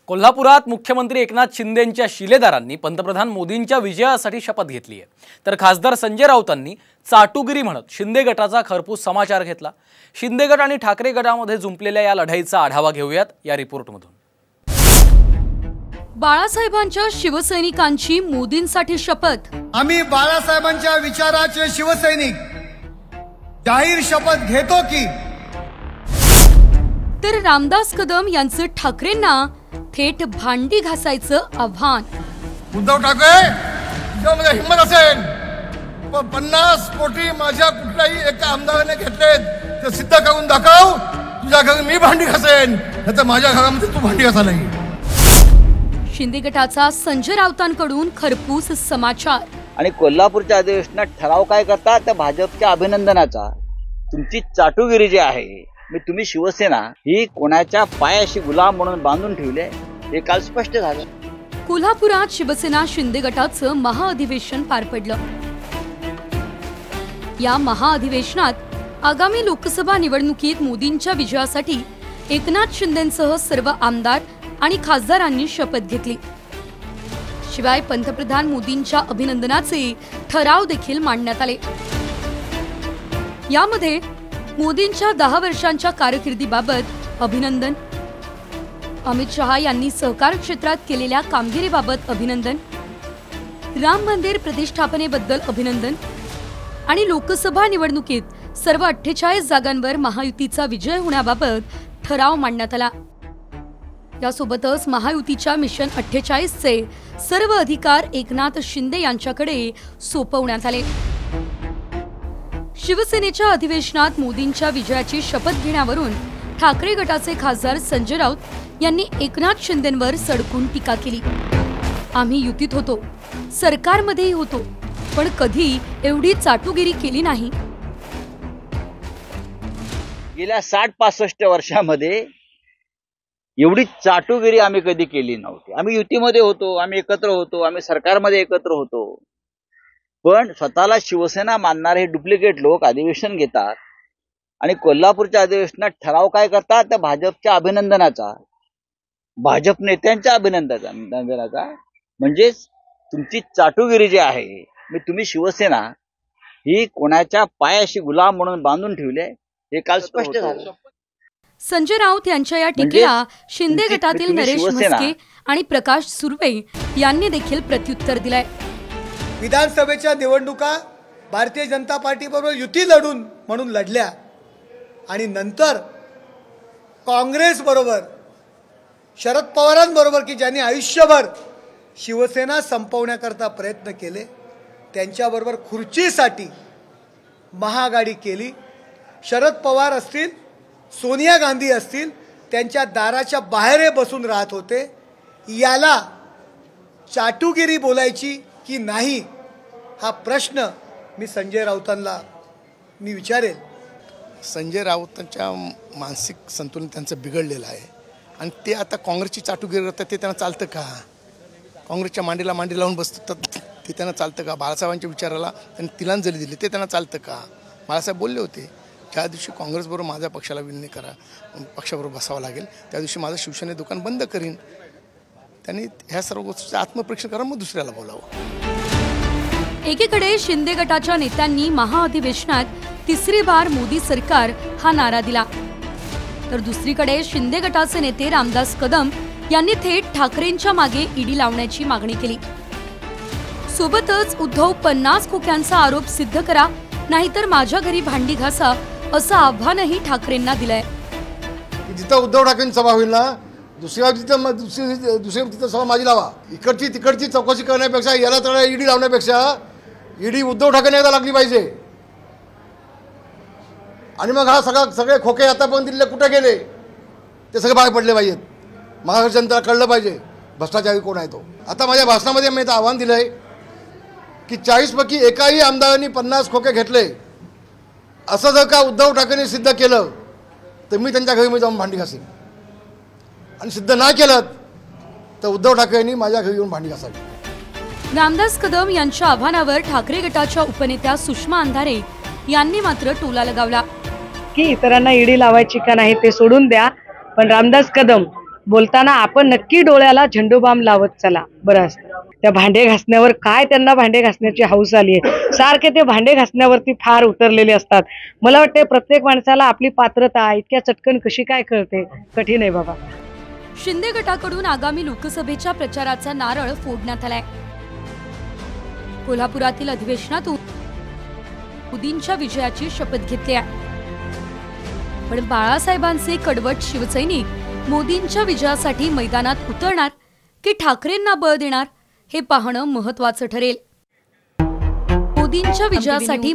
कोल्हापुरात मुख्यमंत्री एकनाथ शिंदेंच्या शिलेदारांनी पंतप्रधान मोदींच्या विजयासाठी शपथ घेतली आहे। तर खासदार संजय राऊतांनी चाटुगिरी म्हणत शिंदे गटाचा खरपूस समाचार घेतला। शिंदे गट आणि ठाकरे गटामध्ये जुंपलेल्या या लढाईचा आढावा घेऊयात या रिपोर्टमधून। बाळासाहेबांच्या शिवसैनिकांची मोदींसाठी शपथ। आम्ही बाळासाहेबांच्या विचाराचे शिवसैनिक जाहीर शपथ घेतो की। तर रामदास कदम यांचं ठाकरेंना थेट भांडी घासायचं आव्हान। उद्धव ठाकरे तुझ्यामध्ये हिम्मत असेल 50 कोटी माझ्या कुठल्याही एका आमदाराने घेतलेत ते सिद्ध करून दाखव। तुझ्या घरी मी भांडी घासेन नाहीतर माझ्या घरामध्ये तू भांडी घासा नाही। शिंदे गटाचा संजय राऊतांकडून खरपूस समाचार। आणि कोल्हापूरच्या अधिवेशनात ठराव काय करता त्या भाजपच्या अभिनंदनाचा। तुमची चाटुगिरी जी आहे मी तुम्ही शिवसेना ही कोणाच्या पायाशी गुलाम म्हणून बांधून ठेवले हे काल स्पष्ट झालं। कोल्हापुरात शिवसेना शिंदे गटाचं महाअधिवेशन पार पडलं। या महाअधिवेशनात आगामी लोकसभा निवडणुकीत मोदींच्या विजयासाठी एकनाथ शिंदेंसह सर्व आमदार आणि खासदारांनी शपथ घेतली। शिवाय पंतप्रधान मोदींच्या अभिनंदनाचे ठराव देखील मांडण्यात आले। यामध्ये मोदींच्या 10 वर्षांच्या कारकिर्दीबाबत अभिनंदन, अमित शहा यांनी सहकार क्षेत्रात केलेल्या कामगिरीबाबत अभिनंदन, राम मंदिर प्रतिष्ठापनेबद्दल अभिनंदन आणि लोकसभा निवडणुकीत सर्व 48 जागांवर महायुतीचा विजय होण्याबाबत ठराव मांडण्यात आला। यासोबतच महायुतीच्या मिशन 48चे सर्व अधिकार एकनाथ शिंदे यांच्याकडे सोपवण्यात आले। शिवसेनेच्या अधिवेशनात मोदींच्या विजयाची शपथ घेण्यावरून ठाकरे गटाचे खासदार संजय राऊत यांनी एकनाथ शिंदेंवर सडकून टीका केली। आम्ही युतीत होतो, सरकारमध्येही होतो, पण कधी एवढी चाटुगिरी केली नाही। गेल्या 60-65 वर्षामध्ये एवढी चाटुगिरी आम्ही कधी केली नव्हती। आम्ही युतीमध्ये होतो, आम्ही एकत्र होतो, आम्ही सरकारमध्ये एकत्र होतो, पण स्वतःला शिवसेना मानणारे हे डुप्लिकेट लोक अधिवेशन घेतात आणि कोल्हापूरच्या अधिवेशनात ठराव काय करतात त्या भाजपच्या अभिनंदनाचा, भाजप नेत्यांच्या अभिनंदनाचा। म्हणजेच तुमची चाटुगिरी जी आहे मी तुम्ही शिवसेना ही कोणाच्या पायाशी गुलाम म्हणून बांधून ठेवले हे काल स्पष्ट झालं। संजय राऊत यांच्या या टीकेला शिंदे गटातील नरेश म्हस्के आणि प्रकाश सुर्वे यांनी देखील प्रत्युत्तर दिलंय। विधानसभेच्या निवडणुका भारतीय जनता पार्टी बरोबर युती लढून म्हणून लढल्या आणि नंतर काँग्रेस बरोबर शरद पवारांबरोबर की ज्यांनी आयुष्यभर शिवसेना संपवण्याकरता प्रयत्न केले त्यांच्याबरोबर खुर्चीसाठी महाआघाडी केली। शरद पवार असतील, सोनिया गांधी असतील, त्यांच्या दाराच्या बाहेर बसून राहत होते। याला चाटुगिरी बोलायची की नाही हा प्रश्न मी संजय राऊतांना विचारेल। संजय राऊतांच्या मानसिक संतुलन त्यांचं बिघडलेलं आहे आणि ते आता काँग्रेसची चाटुगिरी करतात ते त्यांना चालतं का? काँग्रेसच्या मांडीला मांडी लावून बसतात ते त्यांना चालतं का? बाळासाहेबांच्या विचाराला त्यांनी तिलांजली दिली ते त्यांना चालतं का? बाळासाहेब बोलले होते ज्या दिवशी काँग्रेसबरोबर माझ्या पक्षाला विलीन करा, पक्षाबरोबर बसावं लागेल त्या दिवशी माझं शिवसेने दुकान बंद करीन। त्यांनी ह्या सर्व गोष्टीचं आत्मपरीक्षण करा मग दुसऱ्याला बोलावं। एकीकडे शिंदे गटाच्या नेत्यांनी महाअधिवेशनात 3री बार मोदी सरकार हा नारा दिला, तर दुसरीकडे शिंदे गटाचे नेते रामदास कदम यांनी थेट ठाकरेंच्या मागे ईडी लावण्याची मागणी केली। सोबतच उद्धव 50 खोक्यांचा आरोप सिद्ध करा नाहीतर माझ्या घरी भांडी घासा असं आव्हानही ठाकरेंना दिलंय। जिथं उद्धव ठाकरेंची सभा होईल ना दुसऱ्या तिथं सभा माझी लावा। इकडची तिकडची चौकशी करण्यापेक्षा याला तर ईडी लावण्यापेक्षा ईडी उद्धव ठाकरे एकदा लागली पाहिजे आणि मग हा सगळे खोके आतापर्यंत दिलेले कुठे गेले ते सगळे बाहेर पडले पाहिजेत। महाराष्ट्र जनतेला कळलं पाहिजे भ्रष्टाचारी कोण आहे तो। आता माझ्या भाषणामध्ये मी आव्हान दिलंय की 40 पैकी एकाही आमदारांनी 50 खोके घेतले असं जर का उद्धव ठाकरेंनी सिद्ध केलं तर मी त्यांच्या घरी जाऊन भांडी घासेन आणि सिद्ध नाही केलं तर उद्धव ठाकरेंनी माझ्या घरी येऊन भांडी घासावी। रामदास कदम यांच्या आव्हानावर ठाकरे गटाच्या उपनेत्या सुषमा अंधारे यांनी मात्र टोला लगावला की इतरांना ईडी लावायची का नाही ते सोडून द्या, पण रामदास कदम बोलताना आपण नक्की डोळ्याला झेंडूबाम लावत चला, बरं असतं. त्या भांडे घासण्यावर काय त्यांना भांडे घासण्याची हौस आली आहे, सारखे ते भांडे घासण्यावरती फार उतरलेले असतात. मला वाटते प्रत्येक माणसाला आपली पात्रता इतक्या चटकन कशी काय कळते, कठीण आहे बाबा. शिंदे गटाकडून आगामी लोकसभेच्या प्रचाराचा नारळ फोडण्यात आलाय. कोल्हापुरातील अधिवेशनातून मोदींच्या विजयाची शपथ घेतली आहे. पण बाळासाहेबांचे कडवट शिवसैनिक मोदींच्या विजयासाठी मैदानात उतरणार की ठाकरेंना बळ देणार हे पाहणं महत्त्वाचं ठरेल. मोदींच्या विजयासाठी